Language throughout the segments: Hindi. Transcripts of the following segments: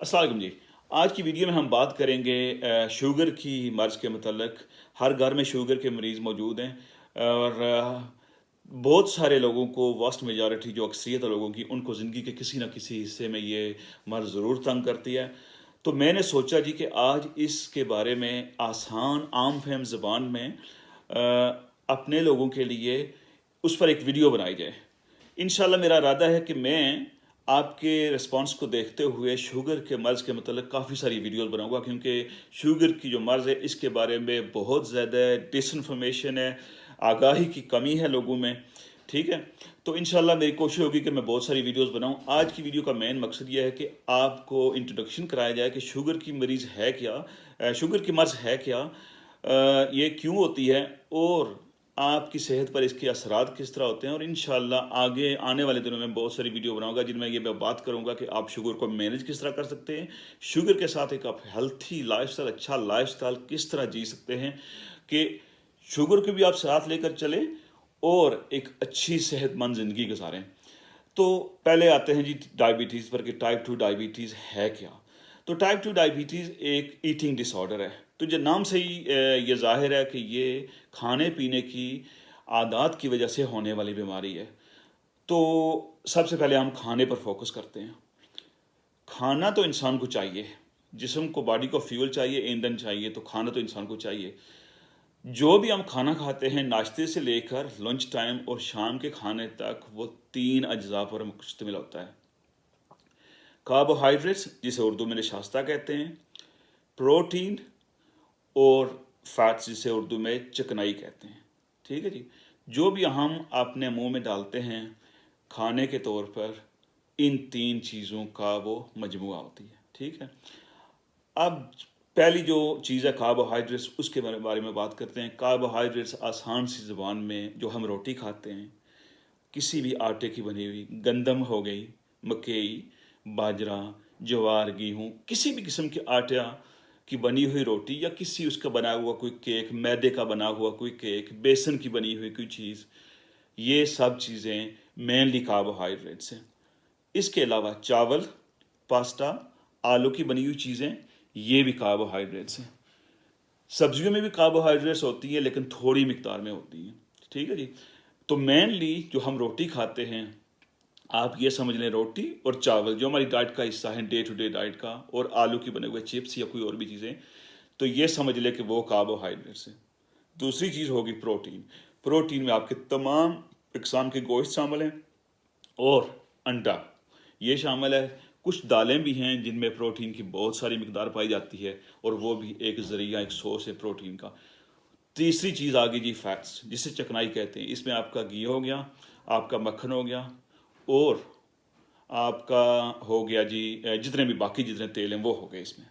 अस्सलाम वालेकुम जी। आज की वीडियो में हम बात करेंगे शुगर की मर्ज़ के मतलब। हर घर में शुगर के मरीज़ मौजूद हैं और बहुत सारे लोगों को, वास्ट मेजॉरिटी जो अक्सरियत है लोगों की, उनको ज़िंदगी के किसी न किसी हिस्से में ये मर्ज़ ज़रूर तंग करती है। तो मैंने सोचा जी कि आज इसके बारे में आसान आम फहम ज़बान में अपने लोगों के लिए उस पर एक वीडियो बनाई जाए। इंशाल्लाह मेरा इरादा है कि मैं आपके रिस्पांस को देखते हुए शुगर के मर्ज़ के मतलब काफ़ी सारी वीडियोस बनाऊंगा, क्योंकि शुगर की जो मर्ज़ है इसके बारे में बहुत ज़्यादा डिसइंफॉर्मेशन है, आगाही की कमी है लोगों में। ठीक है, तो इंशाल्लाह मेरी कोशिश होगी कि मैं बहुत सारी वीडियोस बनाऊं। आज की वीडियो का मेन मकसद यह है कि आपको इंट्रोडक्शन कराया जाए कि शुगर की मरीज़ है क्या, शुगर की मर्ज़ है क्या, ये क्यों होती है और आपकी सेहत पर इसके असरात किस तरह होते हैं। और इंशाल्लाह आगे आने वाले दिनों में बहुत सारी वीडियो बनाऊंगा जिनमें ये मैं बात करूंगा कि आप शुगर को मैनेज किस तरह कर सकते हैं, शुगर के साथ एक आप हेल्थी लाइफस्टाइल, अच्छा लाइफस्टाइल किस तरह जी सकते हैं कि शुगर को भी आप साथ लेकर चलें और एक अच्छी सेहतमंद ज़िंदगी गुजारें। तो पहले आते हैं जी डायबिटीज़ पर कि टाइप 2 डायबिटीज़ है क्या। तो टाइप 2 डायबिटीज़ एक ईटिंग डिसऑर्डर है। तो जो नाम से ही ये जाहिर है कि ये खाने पीने की आदत की वजह से होने वाली बीमारी है। तो सबसे पहले हम खाने पर फोकस करते हैं। खाना तो इंसान को चाहिए, जिस्म को, बॉडी को फ्यूल चाहिए, ईंधन चाहिए, तो खाना तो इंसान को चाहिए। जो भी हम खाना खाते हैं, नाश्ते से लेकर लंच टाइम और शाम के खाने तक, वो तीन अज्जा पर मुश्तमिल होता है। कार्बोहाइड्रेट्स, जिसे उर्दू में नशास्ता कहते हैं, प्रोटीन और फैट्स, जिसे उर्दू में चिकनाई कहते हैं। ठीक है जी, जो भी हम अपने मुंह में डालते हैं खाने के तौर पर, इन तीन चीज़ों का वो मजमुआ होती है। ठीक है, अब पहली जो चीज़ है कार्बोहाइड्रेट्स, उसके बारे में बात करते हैं। कार्बोहाइड्रेट्स आसान सी ज़बान में जो हम रोटी खाते हैं, किसी भी आटे की बनी हुई, गंदम हो गई, मकई, बाजरा, ज्वार, गेहूँ, किसी भी किस्म के आटा की बनी हुई रोटी, या किसी उसका बना हुआ कोई केक, मैदे का बना हुआ कोई केक, बेसन की बनी हुई कोई चीज़, ये सब चीज़ें मेनली कार्बोहाइड्रेट्स हैं। इसके अलावा चावल, पास्ता, आलू की बनी हुई चीज़ें, ये भी कार्बोहाइड्रेट्स हैं। सब्जियों में भी कार्बोहाइड्रेट्स होती है, लेकिन थोड़ी मिकदार में होती हैं। ठीक है जी, तो मेनली जो हम रोटी खाते हैं, आप ये समझ लें रोटी और चावल जो हमारी डाइट का हिस्सा है, डे टू डे डाइट का, और आलू की बने हुए चिप्स या कोई और भी चीज़ें, तो ये समझ लें कि वो कार्बोहाइड्रेट्स हैं। दूसरी चीज़ होगी प्रोटीन। प्रोटीन में आपके तमाम इकसाम के गोश्त शामिल हैं और अंडा ये शामिल है। कुछ दालें भी हैं जिनमें प्रोटीन की बहुत सारी मिकदार पाई जाती है, और वो भी एक ज़रिया, एक सोर्स है प्रोटीन का। तीसरी चीज़ आ गई जी फैट्स, जिसे चकनाई कहते हैं। इसमें आपका घी हो गया, आपका मक्खन हो गया, और आपका हो गया जी जितने भी बाकी जितने तेल हैं वो हो गए इसमें।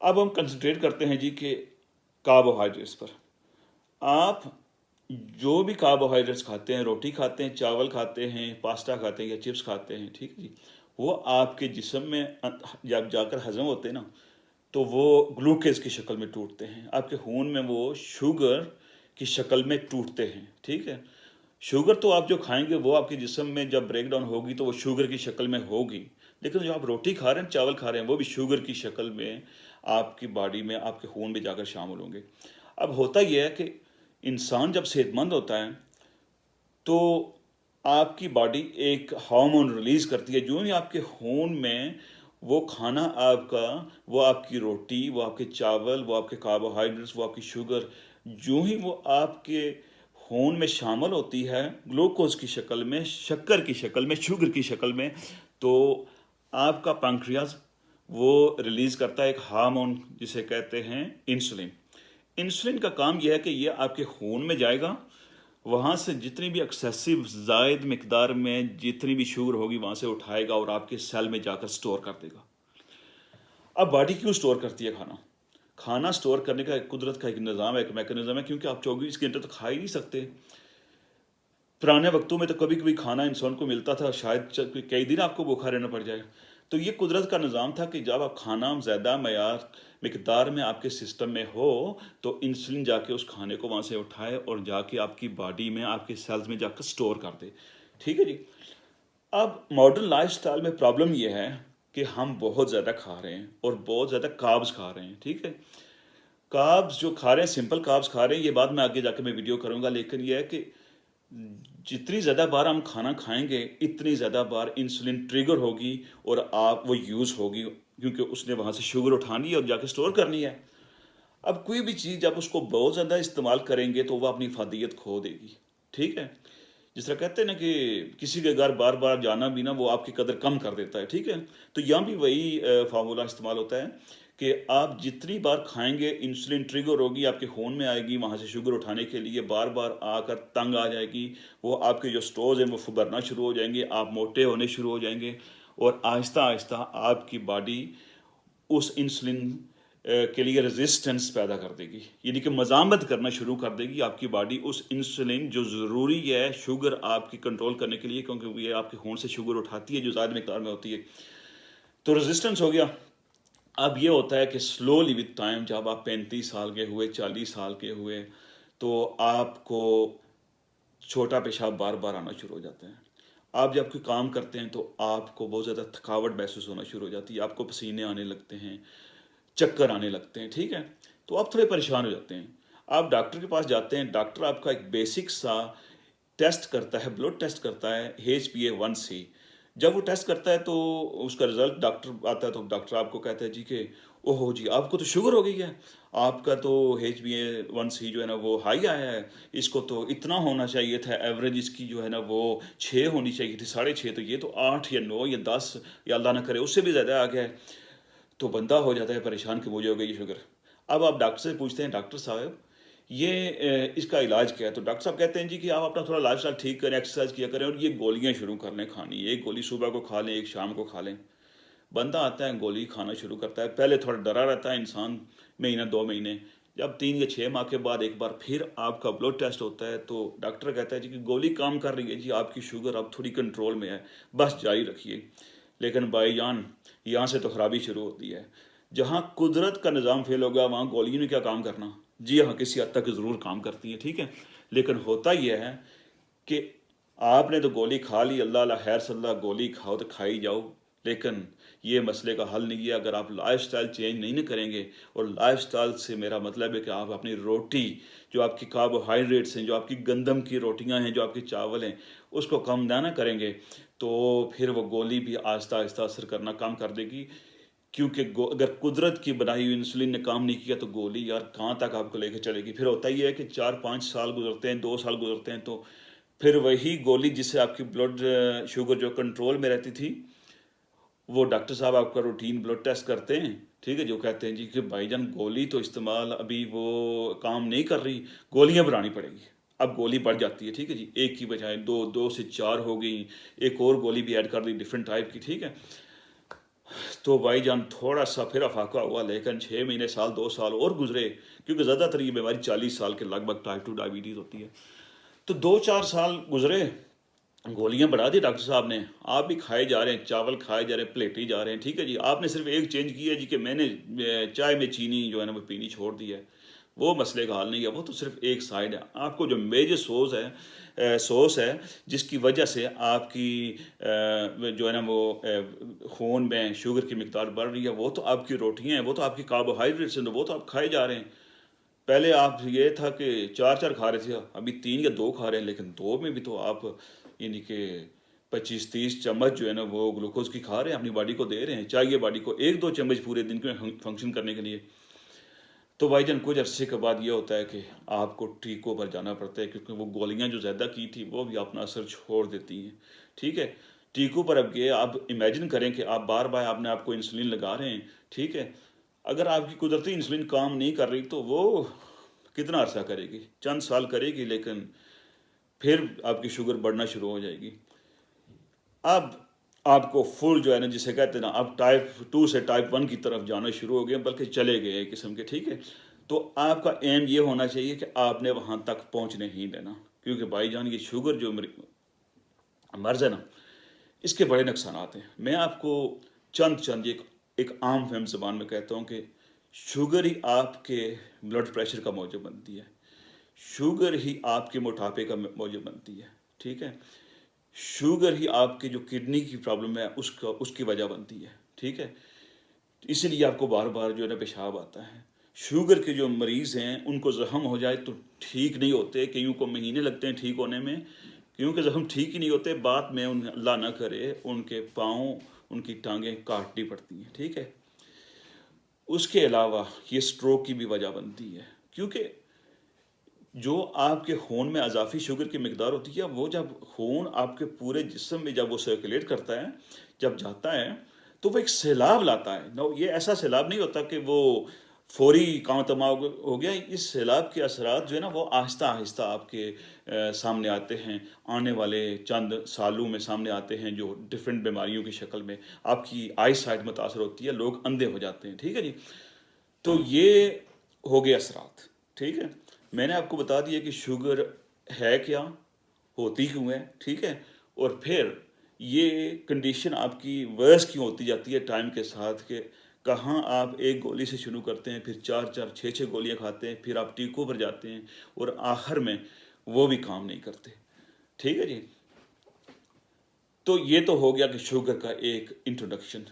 अब हम कंसंट्रेट करते हैं जी कि कार्बोहाइड्रेट्स पर। आप जो भी कार्बोहाइड्रेट्स खाते हैं, रोटी खाते हैं, चावल खाते हैं, पास्ता खाते हैं या चिप्स खाते हैं, ठीक है जी, वो आपके जिस्म में जब जाकर हजम होते हैं ना, तो वो ग्लूकेज की शक्ल में टूटते हैं। आपके खून में वो शुगर की शक्ल में टूटते हैं। ठीक है, शुगर तो आप जो खाएंगे वो आपके जिस्म में जब ब्रेक डाउन होगी तो वो शुगर की शक्ल में होगी, लेकिन जो आप रोटी खा रहे हैं, चावल खा रहे हैं, वो भी शुगर की शक्ल में आपकी बॉडी में, आपके खून में जाकर शामिल होंगे। अब होता यह है कि इंसान जब सेहतमंद होता है तो आपकी बॉडी एक हार्मोन रिलीज करती है। जो ही आपके खून में वो खाना आपका, वो आपकी रोटी, वो आपके चावल, वो आपके कार्बोहाइड्रेट्स, वो आपकी शुगर, जो ही वो आपके खून में शामिल होती है ग्लूकोज की शक्ल में, शक्कर की शक्ल में, शुगर की शक्ल में, तो आपका पैंक्रियाज वो रिलीज करता है एक हार्मोन जिसे कहते हैं इंसुलिन। इंसुलिन का काम यह है कि यह आपके खून में जाएगा, वहाँ से जितनी भी एक्सेसिव जायद मिकदार में जितनी भी शुगर होगी वहाँ से उठाएगा और आपके सेल में जाकर स्टोर कर देगा। अब बॉडी क्यों स्टोर करती है खाना? खाना स्टोर करने का एक कुदरत का एक निज़ाम है, एक मैकेनिज्म है, क्योंकि आप 24 घंटे तो खा ही नहीं सकते। पुराने वक्तों में तो कभी कभी खाना इंसान को मिलता था, शायद कई दिन आपको भूखा रहना पड़ जाए। तो ये कुदरत का निज़ाम था कि जब आप खाना ज़्यादा मयार मिकदार में आपके सिस्टम में हो, तो इंसुलिन जाके उस खाने को वहाँ से उठाए और जाके आपकी बॉडी में, आपके सेल्स में जाकर स्टोर कर दे। ठीक है जी, अब मॉडर्न लाइफस्टाइल में प्रॉब्लम यह है कि हम बहुत ज़्यादा खा रहे हैं और बहुत ज़्यादा कार्ब्स खा रहे हैं, ठीक है। कार्ब्स जो खा रहे हैं, सिंपल कार्ब्स खा रहे हैं, ये बात मैं आगे जाके मैं वीडियो करूँगा, लेकिन ये है कि जितनी ज़्यादा बार हम खाना खाएंगे इतनी ज़्यादा बार इंसुलिन ट्रिगर होगी और आप वो यूज़ होगी, क्योंकि उसने वहाँ से शुगर उठानी है और जाके स्टोर करनी है। अब कोई भी चीज़ जब उसको बहुत ज़्यादा इस्तेमाल करेंगे तो वह अपनी इफादियत खो देगी, ठीक है। जिस तरह कहते हैं ना कि किसी के घर बार बार जाना भी ना वो आपकी कदर कम कर देता है, ठीक है। तो यहाँ भी वही फार्मूला इस्तेमाल होता है कि आप जितनी बार खाएंगे इंसुलिन ट्रिगर होगी, आपके खून में आएगी, वहाँ से शुगर उठाने के लिए बार बार आकर तंग आ जाएगी, वो आपके जो स्टोर्स हैं वो फुबरना शुरू हो जाएंगे, आप मोटे होने शुरू हो जाएंगे और आहिस्ता आहिस्ता आपकी बॉडी उस इंसुलिन के लिए रेजिस्टेंस पैदा कर देगी, यानी कि मज़ामत करना शुरू कर देगी आपकी बॉडी उस इंसुलिन जो ज़रूरी है शुगर आपकी कंट्रोल करने के लिए, क्योंकि ये आपके खून से शुगर उठाती है जो ज़्यादा मिकदार में होती है। तो रेजिस्टेंस हो गया। अब ये होता है कि स्लोली विद टाइम जब आप 35 साल के हुए, 40 साल के हुए, तो आपको छोटा पेशाब बार बार आना शुरू हो जाता है। आप जब कोई काम करते हैं तो आपको बहुत ज़्यादा थकावट महसूस होना शुरू हो जाती है, आपको पसीने आने लगते हैं, चक्कर आने लगते हैं, ठीक है। तो आप थोड़े परेशान हो जाते हैं, आप डॉक्टर के पास जाते हैं, डॉक्टर आपका एक बेसिक सा टेस्ट करता है, ब्लड टेस्ट करता है, HbA1c। जब वो टेस्ट करता है तो उसका रिजल्ट डॉक्टर आता है तो डॉक्टर आपको कहता है जी कि ओहो जी आपको तो शुगर हो गई है, आपका तो HbA1c जो है ना वो हाई आया है, इसको तो इतना होना चाहिए था, एवरेज इसकी जो है ना वो 6 होनी चाहिए थी, 6.5, तो ये तो 8 या 9 या 10 या अल्लाह ना करे उससे भी ज़्यादा आ गया है। तो बंदा हो जाता है परेशान कि मुझे हो गई शुगर। अब आप डॉक्टर से पूछते हैं डॉक्टर साहब ये इसका इलाज क्या है, तो डॉक्टर साहब कहते हैं जी कि आप अपना थोड़ा लाइफस्टाइल ठीक करें, एक्सरसाइज किया करें और ये गोलियां शुरू कर लें खानी, एक गोली सुबह को खा लें, एक शाम को खा लें। बंदा आता है गोली खाना शुरू करता है, पहले थोड़ा डरा रहता है इंसान, महीना 2 महीने, जब 3 या 6 माह के बाद एक बार फिर आपका ब्लड टेस्ट होता है तो डॉक्टर कहता है जी कि गोली काम कर रही है जी, आपकी शुगर अब थोड़ी कंट्रोल में है, बस जारी रखिए। लेकिन भाईजान यहाँ से तो खराबी शुरू होती है, जहाँ कुदरत का निज़ाम फेल होगा वहाँ गोलियों ने क्या काम करना। जी हाँ, किसी हद तक ज़रूर काम करती है, ठीक है, लेकिन होता यह है कि आपने तो गोली खा ली, अल्लाह ला खैर सल्ला, गोली खाओ तो खाई जाओ, लेकिन ये मसले का हल नहीं है अगर आप लाइफस्टाइल चेंज नहीं ना करेंगे। और लाइफस्टाइल से मेरा मतलब है कि आप अपनी रोटी, जो आपकी कार्बोहाइड्रेट्स हैं, जो आपकी गंदम की रोटियां हैं, जो आपके चावल हैं, उसको कम ना करेंगे तो फिर वो गोली भी आहिस्ता आहिस्ता असर करना कम कर देगी। क्योंकि अगर कुदरत की बनाई हुई इंसुलिन ने काम नहीं किया तो गोली यार कहाँ तक आपको लेके चलेगी। फिर होता ही है कि 4-5 साल गुजरते हैं, 2 साल गुजरते हैं, तो फिर वही गोली जिससे आपकी ब्लड शुगर जो कंट्रोल में रहती थी, वो डॉक्टर साहब आपका रूटीन ब्लड टेस्ट करते हैं, ठीक है, जो कहते हैं जी कि भाईजान गोली तो इस्तेमाल अभी वो काम नहीं कर रही, गोलियां बनानी पड़ेगी। अब गोली बढ़ जाती है, ठीक है जी, एक की बजाय 2, 2 से 4 हो गई, एक और गोली भी ऐड कर दी डिफरेंट टाइप की, ठीक है। तो भाईजान थोड़ा सा फिर अफाका हुआ, लेकिन 6 महीने, साल, 2 साल और गुजरे, क्योंकि ज़्यादातर ये बीमारी 40 साल के लगभग टाइप 2 डायबिटीज़ होती है। तो 2-4 साल गुजरे, गोलियां बढ़ा दी डॉक्टर साहब ने, आप भी खाए जा रहे हैं, चावल खाए जा रहे हैं, प्लेट ही जा रहे हैं, ठीक है जी। आपने सिर्फ एक चेंज किया जी कि मैंने चाय में चीनी जो है ना वो पीनी छोड़ दी है, वो मसले का हल नहीं है, वो तो सिर्फ एक साइड है। आपको जो मेजर सोर्स है जिसकी वजह से आपकी जो है ना वो खून में शुगर की मिकदार बढ़ रही है, वो तो आपकी रोटियां हैं, वो तो आपकी कार्बोहाइड्रेट्स हैं, वो तो आप खाए जा रहे हैं। पहले आप ये था कि 4-4 खा रहे थे, अभी 3 या 2 खा रहे हैं, लेकिन 2 में भी तो आप यानी कि 25-30 चम्मच जो है ना वो ग्लूकोज की खा रहे हैं, अपनी बॉडी को दे रहे हैं, चाहिए बॉडी को 1-2 चम्मच पूरे दिन में फंक्शन करने के लिए। तो भाईजान कुछ अरसे के बाद ये होता है कि आपको टीकों पर जाना पड़ता है, क्योंकि वो गोलियां जो ज़्यादा की थी वो भी अपना असर छोड़ देती हैं, ठीक है। टीकों पर अब ये आप इमेजिन करें कि आप बार बार आपने आपको इंसुलिन लगा रहे हैं, ठीक है। अगर आपकी कुदरती इंसुलिन काम नहीं कर रही तो वो कितना अरसा करेगी, चंद साल करेगी, लेकिन फिर आपकी शुगर बढ़ना शुरू हो जाएगी। अब आपको फुल जो है ना जिसे कहते हैं ना, अब टाइप 2 से टाइप 1 की तरफ जाना शुरू हो गया, बल्कि चले गए एक किस्म के, ठीक है। तो आपका एम ये होना चाहिए कि आपने वहाँ तक पहुँचने ही देना, क्योंकि भाईजान ये शुगर जो मर्ज़ है ना, इसके बड़े नुकसानात हैं। मैं आपको चंद एक आम फहम ज़बान में कहता हूँ कि शुगर ही आपके ब्लड प्रेशर का मौजब बनती है, शुगर ही आपके मोटापे का मौजब बनती है, ठीक है। शुगर ही आपके जो किडनी की प्रॉब्लम है उसकी वजह बनती है, ठीक है, इसलिए आपको बार बार जो है ना पेशाब आता है। शुगर के जो मरीज़ हैं उनको ज़ख्म हो जाए तो ठीक नहीं होते, कईयों को महीने लगते हैं ठीक होने में, क्योंकि ज़ख्म ठीक ही नहीं होते, बाद में उन अल्लाह ना करे उनके पाँव, उनकी टांगें काटनी पड़ती हैं, ठीक है। उसके अलावा ये स्ट्रोक की भी वजह बनती है, क्योंकि जो आपके खून में अज़ाफ़ी शुगर की मिकदार होती है, वो जब खून आपके पूरे जिस्म में जब वो सर्कुलेट करता है, जब जाता है, तो वो एक सैलाब लाता है। नो, ये ऐसा सैलाब नहीं होता कि वो फौरी काम तमाम हो गया। इस सैलाब के असरात जो है ना, वो आहिस्ता आहिस्ता आपके सामने आते हैं, आने वाले चंद सालों में सामने आते हैं, जो डिफरेंट बीमारियों की शक्ल में आपकी आई साइट मुतासर होती है, लोग अंधे हो जाते हैं, ठीक है जी। तो ये हो गए असरात, ठीक है। मैंने आपको बता दिया कि शुगर है क्या, होती क्यों है, ठीक है, और फिर ये कंडीशन आपकी वर्स क्यों होती जाती है टाइम के साथ, के कहाँ आप एक गोली से शुरू करते हैं, फिर 4-4 6-6 गोलियां खाते हैं, फिर आप टीकों पर जाते हैं और आखिर में वो भी काम नहीं करते, ठीक है जी। तो ये तो हो गया कि शुगर का एक इंट्रोडक्शन।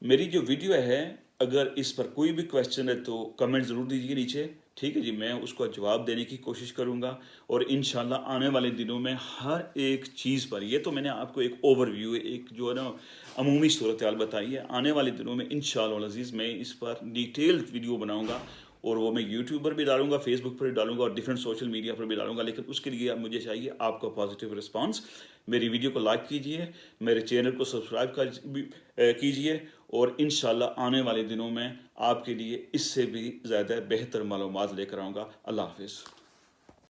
मेरी जो वीडियो है, अगर इस पर कोई भी क्वेश्चन है तो कमेंट ज़रूर दीजिए नीचे, ठीक है जी। मैं उसका जवाब देने की कोशिश करूँगा और इंशाल्लाह आने वाले दिनों में हर एक चीज़ पर, ये तो मैंने आपको एक ओवरव्यू, एक जो है ना अमूमी सूरत हाल बताई है, आने वाले दिनों में इंशाल्लाह अज़ीज़ मैं इस पर डिटेल्ड वीडियो बनाऊँगा और वो मैं यूट्यूब पर भी डालूंगा, फेसबुक पर भी डालूंगा और डिफरेंट सोशल मीडिया पर भी डालूंगा। लेकिन उसके लिए अब मुझे चाहिए आपका पॉजिटिव रिस्पांस। मेरी वीडियो को लाइक कीजिए, मेरे चैनल को सब्सक्राइब कीजिए और इंशाल्लाह आने वाले दिनों में आपके लिए इससे भी ज़्यादा बेहतर मालूमात लेकर आऊँगा। अल्लाह हाफिज़।